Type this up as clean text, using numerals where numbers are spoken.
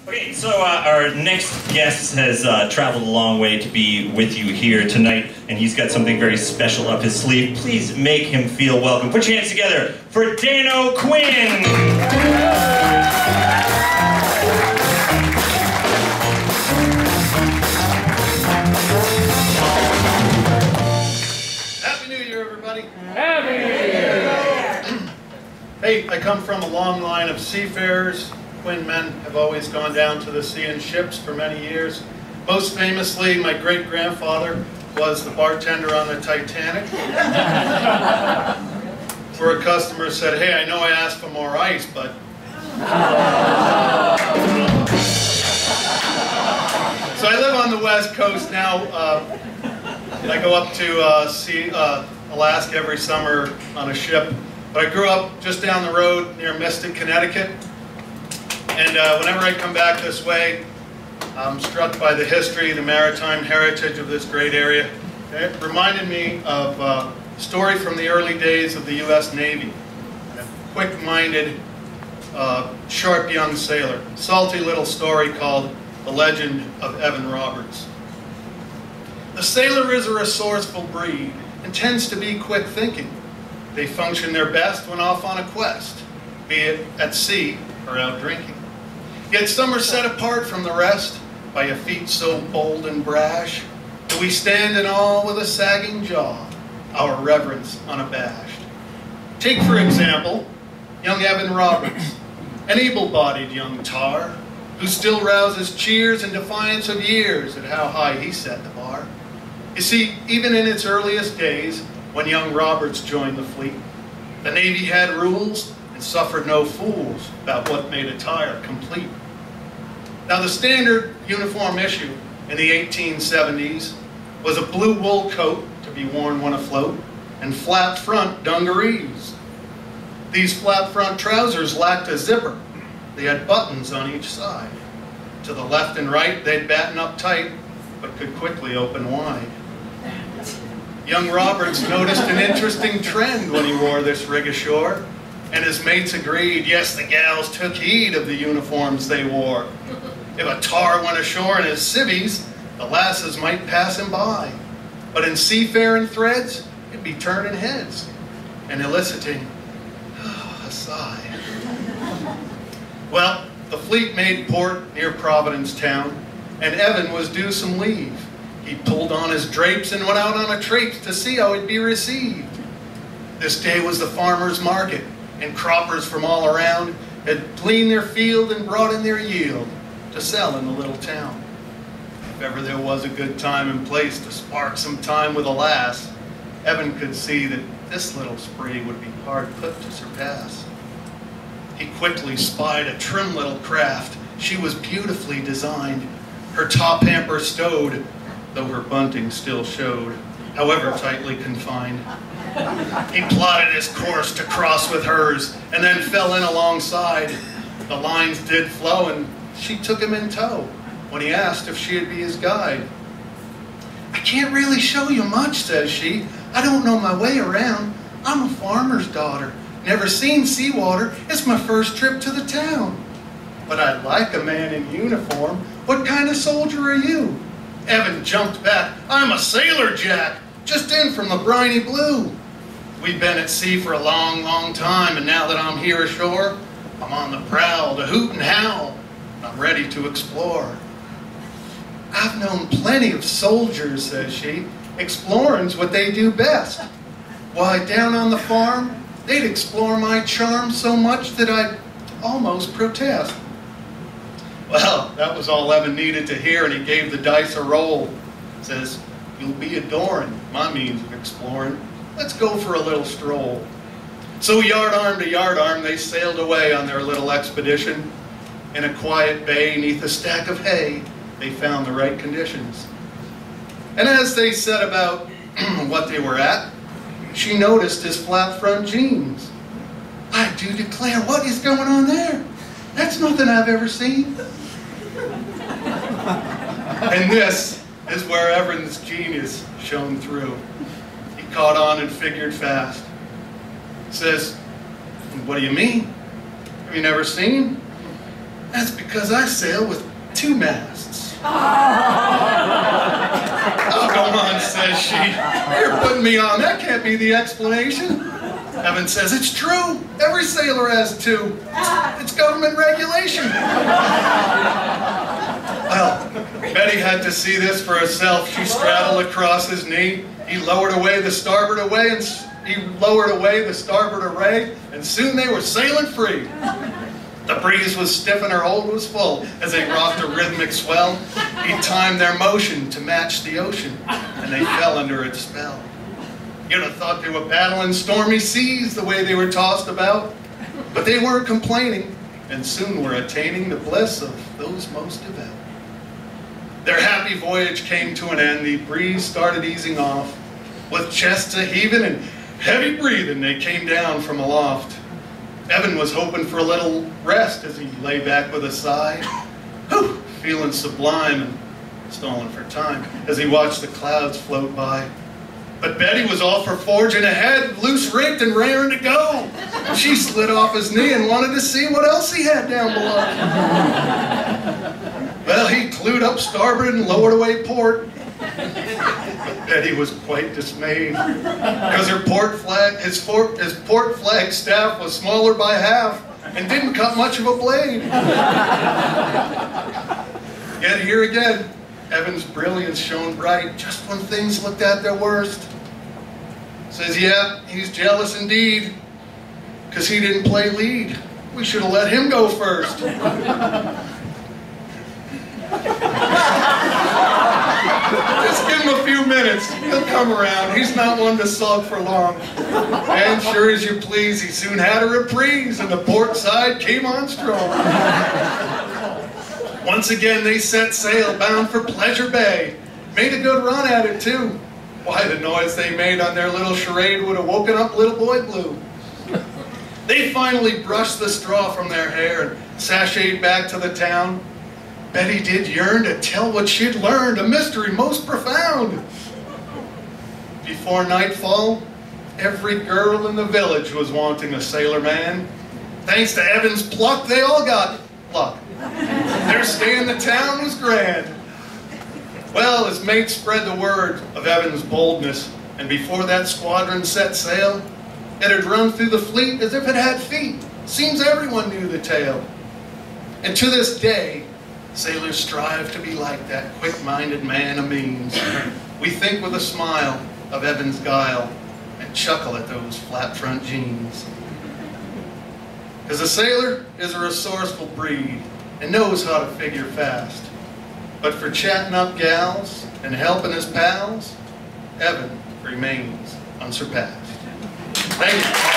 Okay, so our next guest has traveled a long way to be with you here tonight, and he's got something very special up his sleeve. Please make him feel welcome. Put your hands together for Dano Quinn! Happy New Year, everybody! Happy New Year! Hey, I come from a long line of seafarers. Quinn men have always gone down to the sea in ships for many years. Most famously, my great-grandfather was the bartender on the Titanic. Where a customer said, "Hey, I know I asked for more ice, but..." So I live on the West Coast now. I go up to Alaska every summer on a ship. But I grew up just down the road near Mystic, Connecticut. And whenever I come back this way, I'm struck by the history, the maritime heritage of this great area. It reminded me of a story from the early days of the U.S. Navy. A quick-minded, sharp young sailor. Salty little story called The Legend of Evan Roberts. The sailor is a resourceful breed and tends to be quick-thinking. They function their best when off on a quest, be it at sea or out drinking. Yet some are set apart from the rest by a feat so bold and brash that we stand in awe with a sagging jaw, our reverence unabashed. Take, for example, young Evan Roberts, an able-bodied young tar who still rouses cheers in defiance of years at how high he set the bar. You see, even in its earliest days, when young Roberts joined the fleet, the Navy had rules and suffered no fools about what made attire complete. Now, the standard uniform issue in the 1870s was a blue wool coat to be worn when afloat and flat front dungarees. These flat front trousers lacked a zipper. They had buttons on each side. To the left and right, they'd batten up tight, but could quickly open wide. Young Roberts noticed an interesting trend when he wore this rig ashore, and his mates agreed, yes, the gals took heed of the uniforms they wore. If a tar went ashore in his civvies, the lasses might pass him by. But in seafaring threads, it'd be turning heads and eliciting a sigh. Well, the fleet made port near Providence town, and Evan was due some leave. He pulled on his drapes and went out on a traipse to see how he'd be received. This day was the farmer's market, and croppers from all around had gleaned their field and brought in their yield to sell in the little town. If ever there was a good time and place to spark some time with a lass, Evan could see that this little spree would be hard put to surpass. He quickly spied a trim little craft. She was beautifully designed, her top hamper stowed, though her bunting still showed, however tightly confined. He plotted his course to cross with hers, and then fell in alongside. The lines did flow, and she took him in tow when he asked if she'd be his guide. "I can't really show you much," says she. "I don't know my way around. I'm a farmer's daughter. Never seen seawater. It's my first trip to the town. But I'd like a man in uniform. What kind of soldier are you?" Evan jumped back. "I'm a sailor, Jack, just in from the briny blue. We've been at sea for a long, long time, and now that I'm here ashore, I'm on the prowl to hoot and howl. I'm ready to explore." "I've known plenty of soldiers," says she. "Exploring's what they do best. Why, down on the farm, they'd explore my charm so much that I'd almost protest." Well, that was all Evan needed to hear, and he gave the dice a roll. Says, "You'll be adoring my means of exploring. Let's go for a little stroll." So yard arm to yard arm, they sailed away on their little expedition. In a quiet bay, neath a stack of hay, they found the right conditions. And as they set about what they were at, she noticed his flat front jeans. "I do declare, what is going on there? That's nothing I've ever seen." And this is where Evan's genius shone through. He caught on and figured fast. Says, "What do you mean? Have you never seen?" That's because I sail with 2 masts. Oh, go on, says she. You're putting me on. That can't be the explanation. Evan says, it's true. Every sailor has 2. It's government regulation. Well, Betty had to see this for herself. She straddled across his knee. He lowered away the starboard array, and soon they were sailing free. The breeze was stiff and her hold was full as they rocked a rhythmic swell. He timed their motion to match the ocean, and they fell under its spell. You'd have thought they were battling stormy seas the way they were tossed about, but they weren't complaining, and soon were attaining the bliss of those most devout. Their happy voyage came to an end. The breeze started easing off. With chests a-heaving and heavy breathing, they came down from aloft. Evan was hoping for a little rest as he lay back with a sigh, whew, feeling sublime and stalling for time as he watched the clouds float by. But Betty was all for forging ahead, loose rigged and raring to go. She slid off his knee and wanted to see what else he had down below. Well, he clewed up starboard and lowered away port. But Betty was quite dismayed because his port flag staff was smaller by half and didn't cut much of a blade. Yet here again, Evan's brilliance shone bright just when things looked at their worst. Says, yeah, he's jealous indeed because he didn't play lead. We should have let him go first. Just give him a few minutes. He'll come around. He's not one to sulk for long. And sure as you please, he soon had a reprise, and the port side came on strong. Once again, they set sail, bound for Pleasure Bay. Made a good run at it, too. Why, the noise they made on their little charade would have woken up Little Boy Blue. They finally brushed the straw from their hair and sashayed back to the town. Betty did yearn to tell what she'd learned, a mystery most profound. Before nightfall, every girl in the village was wanting a sailor man. Thanks to Evan's pluck, they all got luck. Their stay in the town was grand. Well, his mates spread the word of Evan's boldness, and before that squadron set sail, it had run through the fleet as if it had feet. Seems everyone knew the tale. And to this day, sailors strive to be like that quick-minded man of means. We think with a smile of Evan's guile and chuckle at those flat-front jeans. Because a sailor is a resourceful breed and knows how to figure fast. But for chatting up gals and helping his pals, Evan remains unsurpassed. Thank you.